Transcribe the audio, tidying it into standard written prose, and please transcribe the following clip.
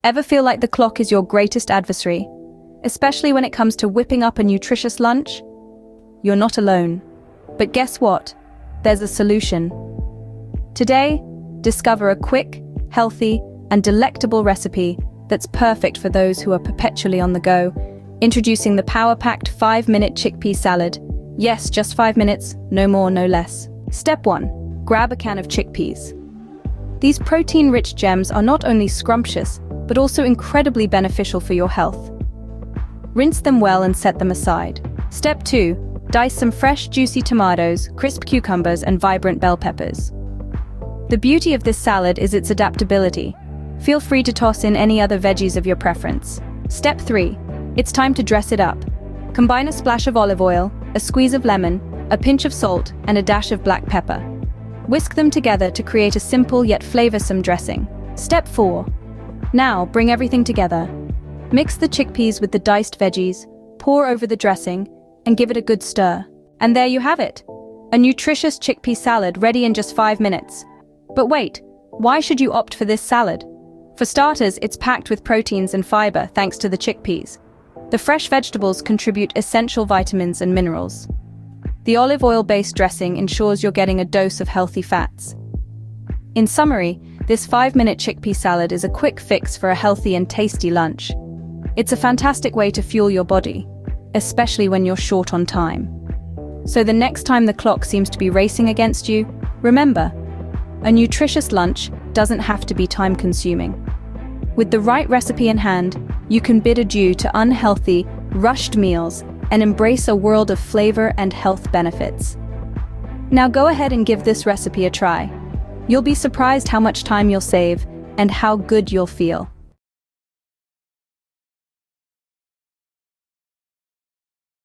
Ever feel like the clock is your greatest adversary, especially when it comes to whipping up a nutritious lunch? You're not alone. But guess what? There's a solution. Today, discover a quick, healthy, and delectable recipe that's perfect for those who are perpetually on the go. Introducing the power-packed 5-minute chickpea salad. Yes, just 5 minutes, no more, no less. Step 1. Grab a can of chickpeas. These protein-rich gems are not only scrumptious, but also incredibly beneficial for your health. Rinse them well and set them aside. Step 2. Dice some fresh, juicy tomatoes, crisp cucumbers, and vibrant bell peppers. The beauty of this salad is its adaptability. Feel free to toss in any other veggies of your preference. Step 3. It's time to dress it up. Combine a splash of olive oil, a squeeze of lemon, a pinch of salt, and a dash of black pepper. Whisk them together to create a simple yet flavorsome dressing. Step 4. Now, bring everything together. Mix the chickpeas with the diced veggies, pour over the dressing, and give it a good stir. And there you have it. A nutritious chickpea salad ready in just 5 minutes. But wait, why should you opt for this salad? For starters, it's packed with proteins and fiber thanks to the chickpeas. The fresh vegetables contribute essential vitamins and minerals. The olive oil-based dressing ensures you're getting a dose of healthy fats. In summary, this 5-minute chickpea salad is a quick fix for a healthy and tasty lunch. It's a fantastic way to fuel your body, especially when you're short on time. So the next time the clock seems to be racing against you, remember, a nutritious lunch doesn't have to be time-consuming. With the right recipe in hand, you can bid adieu to unhealthy, rushed meals and embrace a world of flavor and health benefits. Now go ahead and give this recipe a try. You'll be surprised how much time you'll save and how good you'll feel.